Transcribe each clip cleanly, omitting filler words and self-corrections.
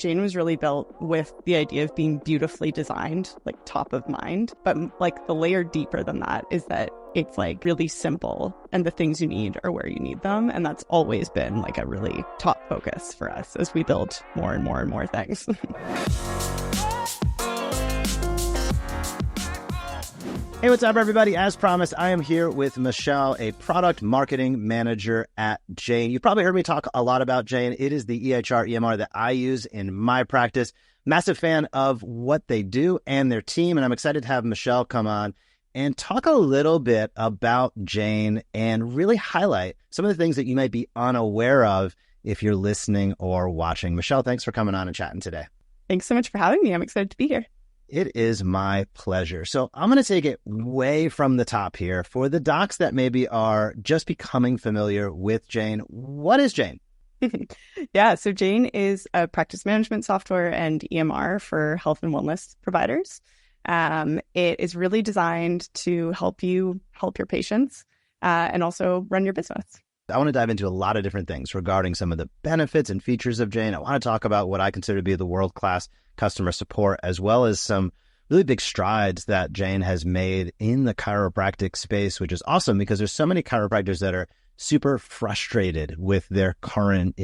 Jane was really built with the idea of being beautifully designed, like top of mind. But like the layer deeper than that is that it's like really simple and the things you need are where you need them. And that's always been like a really top focus for us as we build more and more and more things. Hey, what's up, everybody? As promised, I am here with Michelle, a product marketing manager at Jane. You've probably heard me talk a lot about Jane. It is the EHR EMR that I use in my practice. Massive fan of what they do and their team, and I'm excited to have Michelle come on and talk a little bit about Jane and really highlight some of the things that you might be unaware of if you're listening or watching. Michelle, thanks for coming on and chatting today. Thanks so much for having me. I'm excited to be here. It is my pleasure. So I'm going to take it way from the top here. For the docs that maybe are just becoming familiar with Jane, what is Jane? Yeah, so Jane is a practice management software and EMR for health and wellness providers. It is really designed to help you help your patients and also run your business. I want to dive into a lot of different things regarding some of the benefits and features of Jane. I want to talk about what I consider to be the world-class customer support, as well as some really big strides that Jane has made in the chiropractic space, which is awesome because there's so many chiropractors that are super frustrated with their current,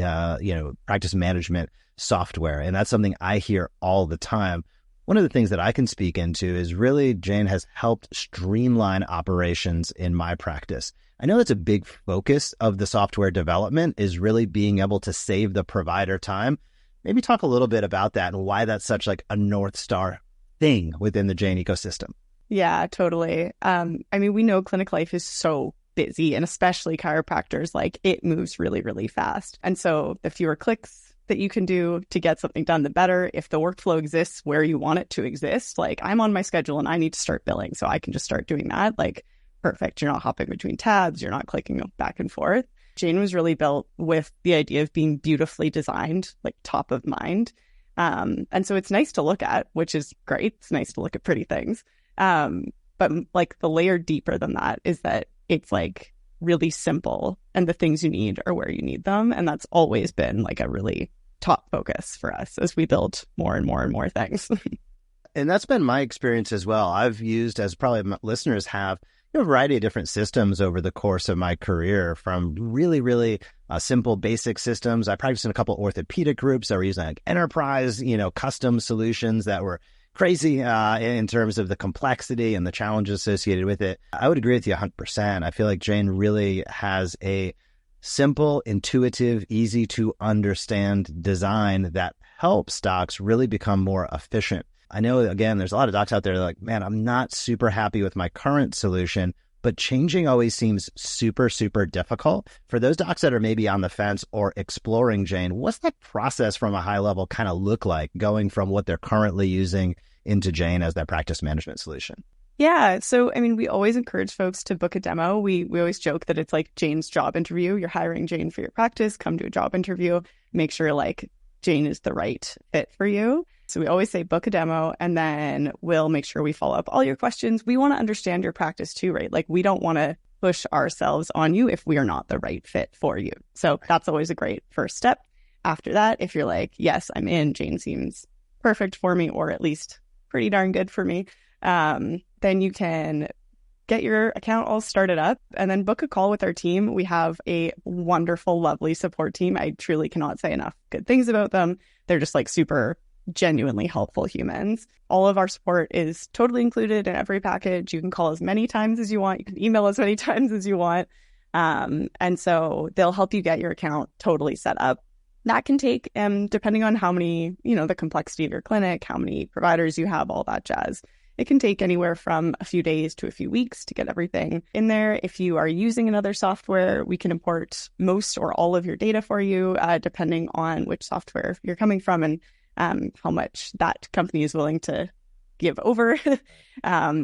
practice management software. And that's something I hear all the time. One of the things that I can speak into is really Jane has helped streamline operations in my practice. I know that's a big focus of the software development is really being able to save the provider time. Maybe talk a little bit about that and why that's such like a North Star thing within the Jane ecosystem. Yeah, totally. We know clinic life is so busy, and especially chiropractors, like it moves really, really fast. And so the fewer clicks that you can do to get something done, the better. If the workflow exists where you want it to exist, like I'm on my schedule and I need to start billing, so I can just start doing that. Like perfect. You're not hopping between tabs. You're not clicking back and forth. Jane was really built with the idea of being beautifully designed, like top of mind. And so it's nice to look at, which is great. It's nice to look at pretty things. But like the layer deeper than that is that it's like really simple and the things you need are where you need them. And that's always been like a really top focus for us as we build more and more and more things. And that's been my experience as well. I've used, as probably my listeners have, a variety of different systems over the course of my career, from really, really simple, basic systems. I practiced in a couple orthopedic groups that were using like enterprise, custom solutions that were crazy in terms of the complexity and the challenges associated with it. I would agree with you 100%. I feel like Jane really has a simple, intuitive, easy to understand design that helps docs really become more efficient. I know, again, there's a lot of docs out there that are like, man, I'm not super happy with my current solution, but changing always seems super, super difficult. For those docs that are maybe on the fence or exploring Jane, what's that process from a high level kind of look like, going from what they're currently using into Jane as that practice management solution? Yeah. So, we always encourage folks to book a demo. We always joke that it's like Jane's job interview. You're hiring Jane for your practice. Come to a job interview. Make sure like Jane is the right fit for you. So we always say book a demo, and then we'll make sure we follow up all your questions. We want to understand your practice too, right? Like we don't want to push ourselves on you if we are not the right fit for you. So that's always a great first step. After that, if you're like, yes, I'm in, Jane seems perfect for me, or at least pretty darn good for me, then you can get your account all started up and then book a call with our team. We have a wonderful, lovely support team. I truly cannot say enough good things about them. They're just like super genuinely helpful humans. All of our support is totally included in every package. You can call as many times as you want. You can email as many times as you want. And so they'll help you get your account totally set up. That can take, depending on how many, the complexity of your clinic, how many providers you have, all that jazz. It can take anywhere from a few days to a few weeks to get everything in there. If you are using another software, we can import most or all of your data for you, depending on which software you're coming from and how much that company is willing to give over.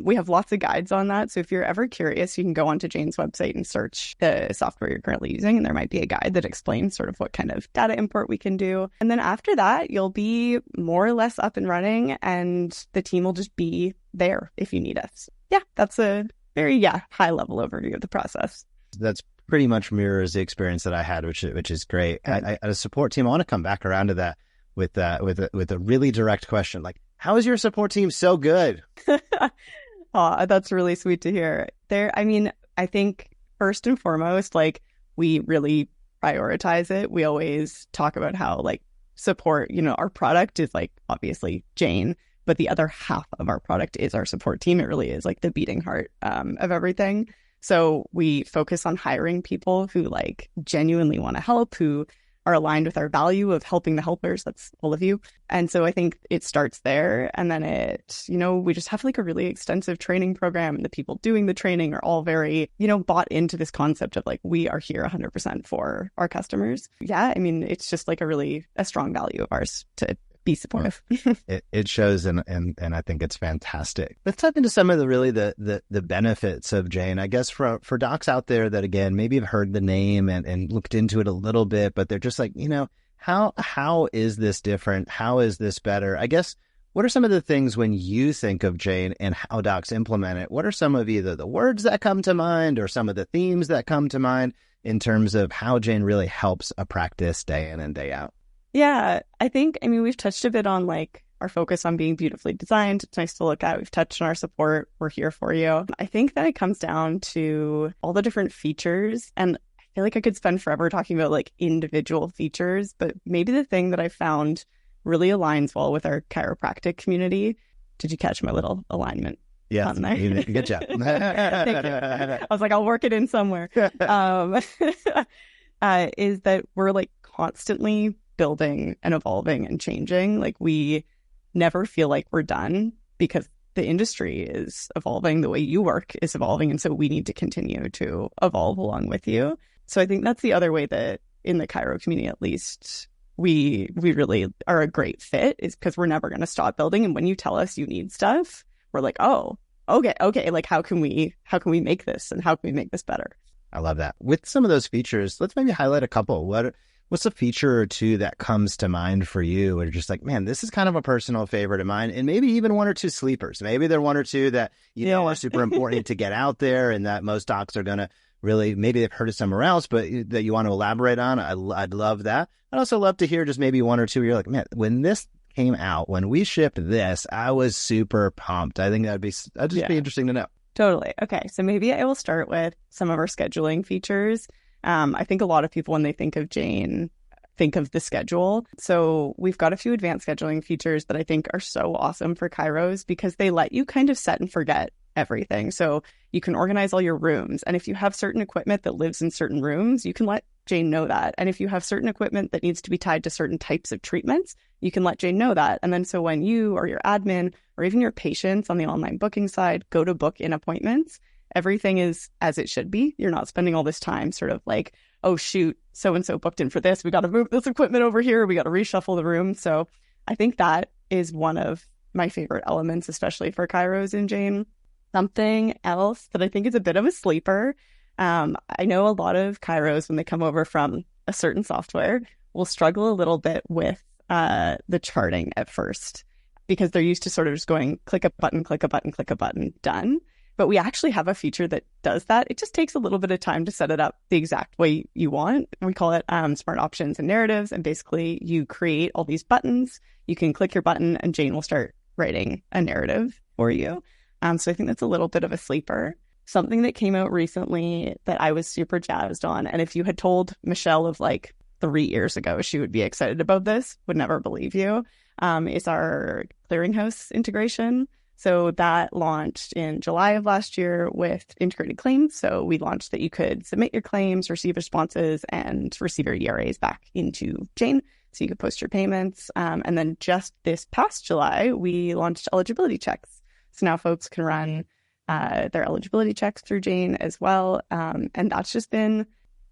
We have lots of guides on that. So if you're ever curious, you can go onto Jane's website and search the software you're currently using. And there might be a guide that explains sort of what kind of data import we can do. And then after that, you'll be more or less up and running and the team will just be there if you need us. Yeah, that's a very, high level overview of the process. That's pretty much mirrors the experience that I had, which is great. As a support team, I want to come back around to that. with a really direct question, like, how is your support team so good? Oh, that's really sweet to hear. I think first and foremost, like, we really prioritize it. We always talk about how, like, support, our product is, like, obviously Jane, but the other half of our product is our support team. It really is, like, the beating heart of everything. So we focus on hiring people who, like, genuinely want to help, who are aligned with our value of helping the helpers. That's all of you. And so I think it starts there. And then we just have, like, a really extensive training program. And the people doing the training are all very, bought into this concept of, like, we are here 100% for our customers. Yeah, I mean, it's just, like, a strong value of ours to be supportive. It shows, and I think it's fantastic. Let's dive into some of the benefits of Jane. I guess for docs out there that, again, maybe have heard the name and looked into it a little bit, but they're just like, how is this different? How is this better? I guess, what are some of the things when you think of Jane and how docs implement it? What are some of either the words that come to mind or some of the themes that come to mind in terms of how Jane really helps a practice day in and day out? Yeah, we've touched a bit on, like, our focus on being beautifully designed. It's nice to look at. We've touched on our support. We're here for you. I think that it comes down to all the different features. And I feel like I could spend forever talking about, like, individual features, but maybe the thing that I found really aligns well with our chiropractic community. Did you catch my little alignment? Yeah, good job. Thank you. I was like, I'll work it in somewhere. Is that we're, like, constantly building and evolving and changing. Like, we never feel like we're done because the industry is evolving, the way you work is evolving, and so we need to continue to evolve along with you. So I think that's the other way that in the chiro community, at least, we really are a great fit, is because we're never going to stop building. And when you tell us you need stuff, we're like, oh, okay, like, how can we make this, and how can we make this better? I love that. With some of those features, let's maybe highlight a couple. What's a feature or two that comes to mind for you where you're just like, man, this is kind of a personal favorite of mine, and maybe even one or two sleepers. Maybe there are one or two that are super important to get out there, and that most docs are going to really, maybe they've heard it somewhere else, but that you want to elaborate on. I'd love that. I'd also love to hear just maybe one or two where you're like, man, when this came out, when we shipped this, I was super pumped. I think that'd be interesting to know. Totally. Okay, so maybe I will start with some of our scheduling features. I think a lot of people, when they think of Jane, think of the schedule. So we've got a few advanced scheduling features that I think are so awesome for chiros because they let you kind of set and forget everything. So you can organize all your rooms. And if you have certain equipment that lives in certain rooms, you can let Jane know that. And if you have certain equipment that needs to be tied to certain types of treatments, you can let Jane know that. And then so when you or your admin or even your patients on the online booking side go to book in appointments, everything is as it should be. You're not spending all this time sort of like, oh, shoot, so-and-so booked in for this. We got to move this equipment over here. We got to reshuffle the room. So I think that is one of my favorite elements, especially for chiros in Jane. Something else that I think is a bit of a sleeper. I know a lot of chiros, when they come over from a certain software, will struggle a little bit with the charting at first because they're used to sort of just going click a button, click a button, click a button, done. But we actually have a feature that does that. It just takes a little bit of time to set it up the exact way you want. We call it Smart Options and Narratives. And basically, you create all these buttons. You can click your button and Jane will start writing a narrative for you. So I think that's a little bit of a sleeper. Something that came out recently that I was super jazzed on. And if you had told Michelle of like 3 years ago, she would be excited about this, would never believe you, is our clearinghouse integration. So that launched in July of last year with integrated claims. So we launched that you could submit your claims, receive responses, and receive your ERAs back into Jane. So you could post your payments. And then just this past July, we launched eligibility checks. So now folks can run their eligibility checks through Jane as well. And that's just been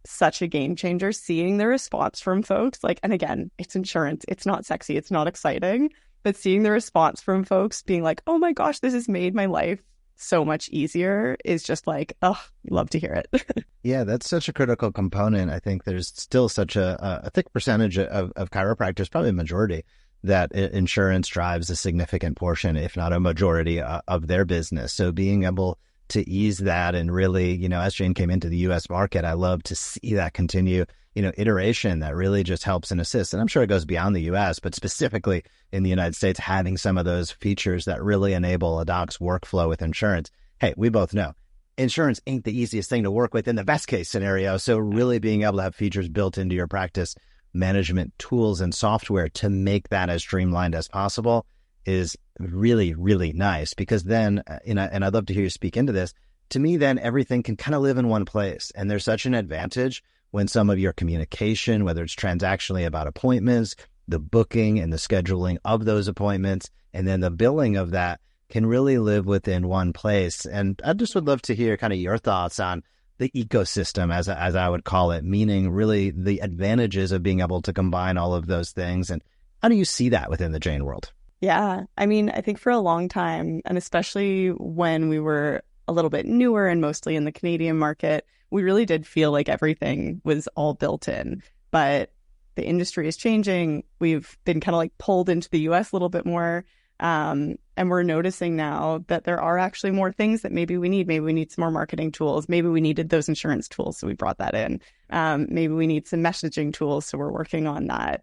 such a game changer, seeing the response from folks. Like, and again, it's insurance. It's not sexy. It's not exciting. But seeing the response from folks being like, oh my gosh, this has made my life so much easier is just like, oh, love to hear it. Yeah, that's such a critical component. I think there's still such a thick percentage of chiropractors, probably a majority, that insurance drives a significant portion, if not a majority, of their business. So being able to ease that and really, as Jane came into the U.S. market, I love to see that continue iteration that really just helps and assists. And I'm sure it goes beyond the US, but specifically in the United States, having some of those features that really enable a doc's workflow with insurance. Hey, we both know insurance ain't the easiest thing to work with in the best case scenario. So really being able to have features built into your practice management tools and software to make that as streamlined as possible is really, really nice, because then, and I'd love to hear you speak into this, to me, then everything can kind of live in one place. And there's such an advantage when some of your communication, whether it's transactionally about appointments, the booking and the scheduling of those appointments, and then the billing of that can really live within one place. And I just would love to hear kind of your thoughts on the ecosystem, as I would call it, meaning really the advantages of being able to combine all of those things. And how do you see that within the Jane world? Yeah, I mean, I think for a long time, and especially when we were a little bit newer and mostly in the Canadian market, we really did feel like everything was all built in. But the industry is changing. We've been kind of like pulled into the US a little bit more. And we're noticing now that there are actually more things that maybe we need. Maybe we need some more marketing tools. Maybe we needed those insurance tools, so we brought that in. Maybe we need some messaging tools, so we're working on that.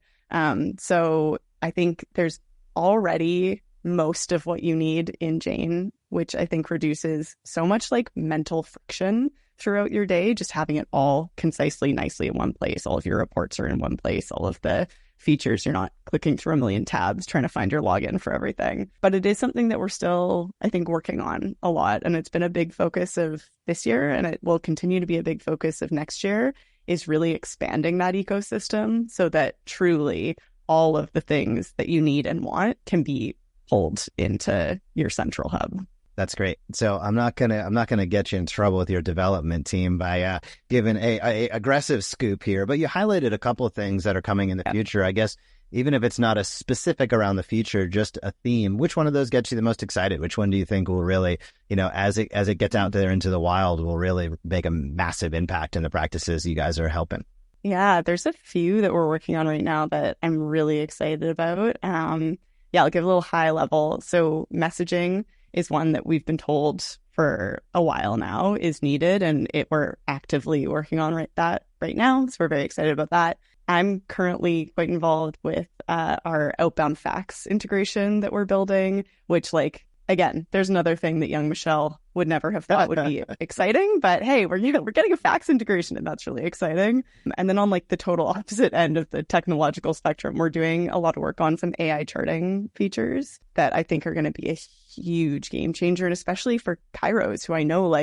So I think there's already most of what you need in Jane, which I think reduces so much like mental friction throughout your day, just having it all concisely, nicely in one place. All of your reports are in one place. All of the features, you're not clicking through a million tabs trying to find your login for everything. But it is something that we're still, I think, working on a lot. And it's been a big focus of this year, and it will continue to be a big focus of next year, is really expanding that ecosystem so that truly all of the things that you need and want can be pulled into your central hub. That's great. So I'm not gonna get you in trouble with your development team by giving a aggressive scoop here, but you highlighted a couple of things that are coming in the future. I guess even if it's not a specific around the future, just a theme. Which one of those gets you the most excited? Which one do you think will really, as it gets out there into the wild, will really make a massive impact in the practices you guys are helping? Yeah, there's a few that we're working on right now that I'm really excited about. I'll give a little high level. So messaging is one that we've been told for a while now is needed, and we're actively working on that right now. So we're very excited about that. I'm currently quite involved with our outbound fax integration that we're building, which, like, again, there's another thing that young Michelle would never have thought would be exciting, but hey, we're getting a fax integration, and that's really exciting. And then on like the total opposite end of the technological spectrum, we're doing a lot of work on some AI charting features that I think are going to be a huge game changer, and especially for chiros, who I know,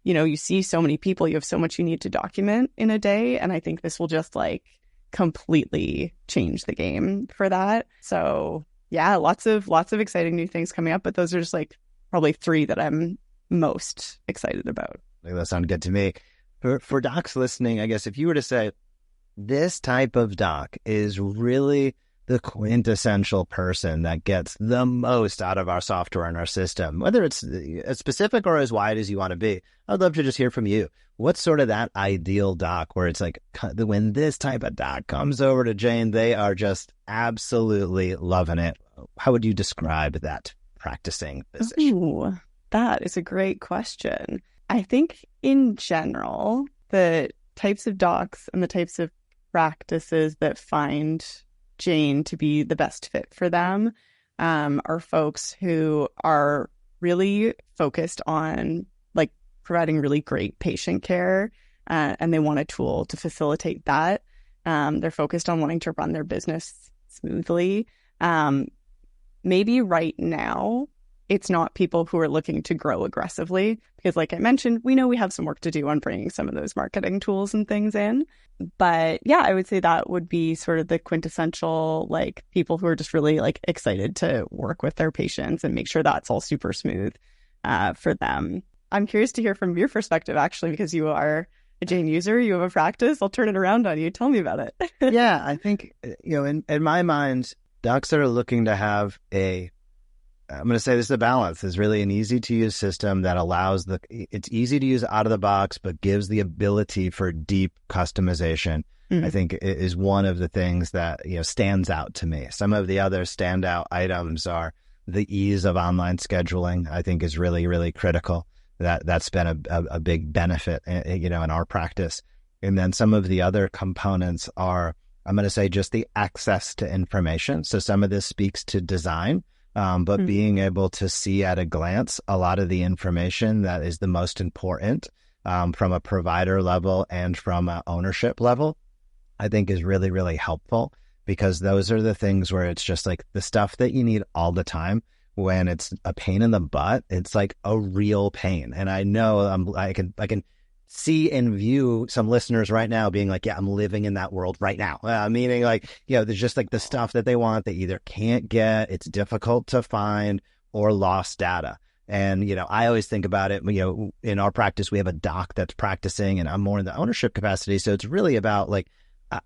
you see so many people, you have so much you need to document in a day, and I think this will just like completely change the game for that. So yeah, lots of exciting new things coming up, but those are just like probably three that I'm most excited about. That sounds good to me. For docs listening, I guess if you were to say this type of doc is really the quintessential person that gets the most out of our software and our system, whether it's as specific or as wide as you want to be, I'd love to just hear from you. What's sort of that ideal doc where it's like, when this type of doc comes over to Jane, they are just absolutely loving it? How would you describe that practicing physician? Ooh, that is a great question. I think in general, the types of docs and the types of practices that find Jane to be the best fit for them are folks who are really focused on like providing really great patient care, and they want a tool to facilitate that. They're focused on wanting to run their business smoothly. Maybe right now, it's not people who are looking to grow aggressively, because like I mentioned, we know we have some work to do on bringing some of those marketing tools and things in. But yeah, I would say that would be sort of the quintessential, like, people who are just really like excited to work with their patients and make sure that's all super smooth for them. I'm curious to hear from your perspective, actually, because you are a Jane user, you have a practice. I'll turn it around on you. Tell me about it. Yeah, I think, in my mind, docs that are looking to have I'm going to say this is a balance. It's really an easy to use system that allows it's easy to use out of the box, but gives the ability for deep customization. Mm-hmm. I think is one of the things that, stands out to me. Some of the other standout items are the ease of online scheduling. I think is really, really critical. That's been a big benefit, in our practice. And then some of the other components are, I'm going to say, just the access to information. So some of this speaks to design, but being able to see at a glance a lot of the information that is the most important from a provider level and from an ownership level, I think is really, really helpful, because those are the things where it's just like the stuff that you need all the time. When it's a pain in the butt, it's like a real pain. And I know I can see and view some listeners right now being like, yeah, I'm living in that world right now. Meaning like, there's just like the stuff that they want, they either can't get, it's difficult to find, or lost data. And, I always think about it, in our practice, we have a doc that's practicing and I'm more in the ownership capacity. So it's really about like,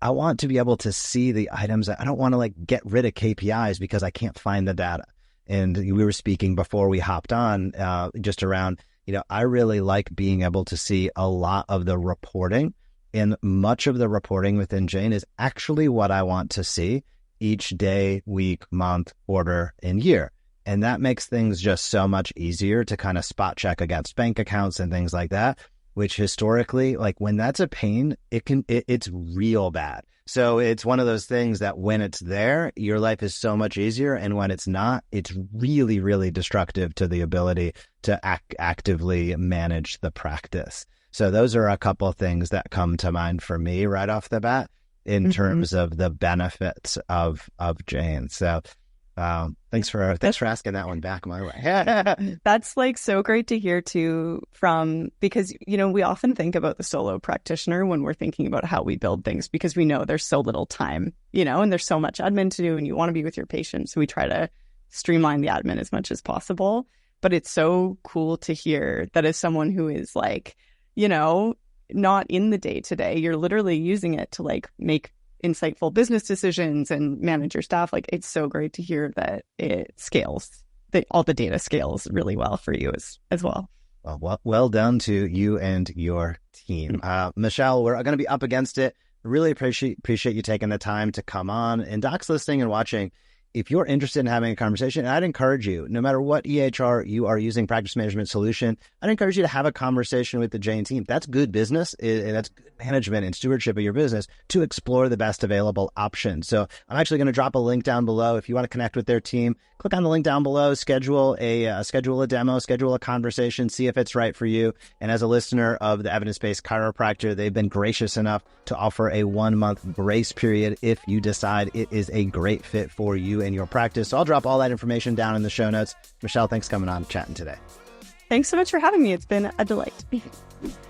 I want to be able to see the items. I don't want to like get rid of KPIs because I can't find the data. And we were speaking before we hopped on just around, I really like being able to see a lot of the reporting, and much of the reporting within Jane is actually what I want to see each day, week, month, quarter, and year. And that makes things just so much easier to kind of spot check against bank accounts and things like that, which historically, like when that's a pain, it's real bad. So it's one of those things that when it's there, your life is so much easier. And when it's not, it's really, really destructive to the ability to actively manage the practice. So those are a couple of things that come to mind for me right off the bat in terms of the benefits of Jane. So thanks for asking that one back my way. That's like so great to hear too, because we often think about the solo practitioner when we're thinking about how we build things, because we know there's so little time, and there's so much admin to do and you want to be with your patient. So we try to streamline the admin as much as possible. But it's so cool to hear that as someone who is like, not in the day to day, you're literally using it to like make insightful business decisions and manage your staff. Like, it's so great to hear that it scales, that all the data scales really well for you as well. Well done to you and your team. Michelle, we're going to be up against it. Really appreciate you taking the time to come on. And docs listening and watching, if you're interested in having a conversation, I'd encourage you, no matter what EHR you are using, practice management solution, I'd encourage you to have a conversation with the Jane team. That's good business, and that's good management and stewardship of your business to explore the best available option. So I'm actually going to drop a link down below. If you want to connect with their team, click on the link down below, schedule a demo, schedule a conversation, see if it's right for you. And as a listener of the Evidence Based Chiropractor, they've been gracious enough to offer a 1-month grace period if you decide it is a great fit for you and your practice. So I'll drop all that information down in the show notes. Michelle, thanks for coming on and chatting today. Thanks so much for having me. It's been a delight.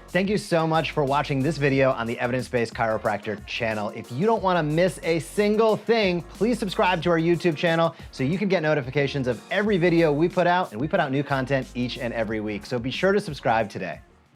Thank you so much for watching this video on the Evidence Based Chiropractor channel. If you don't want to miss a single thing, please subscribe to our YouTube channel so you can get notifications of every video we put out, and we put out new content each and every week. So be sure to subscribe today.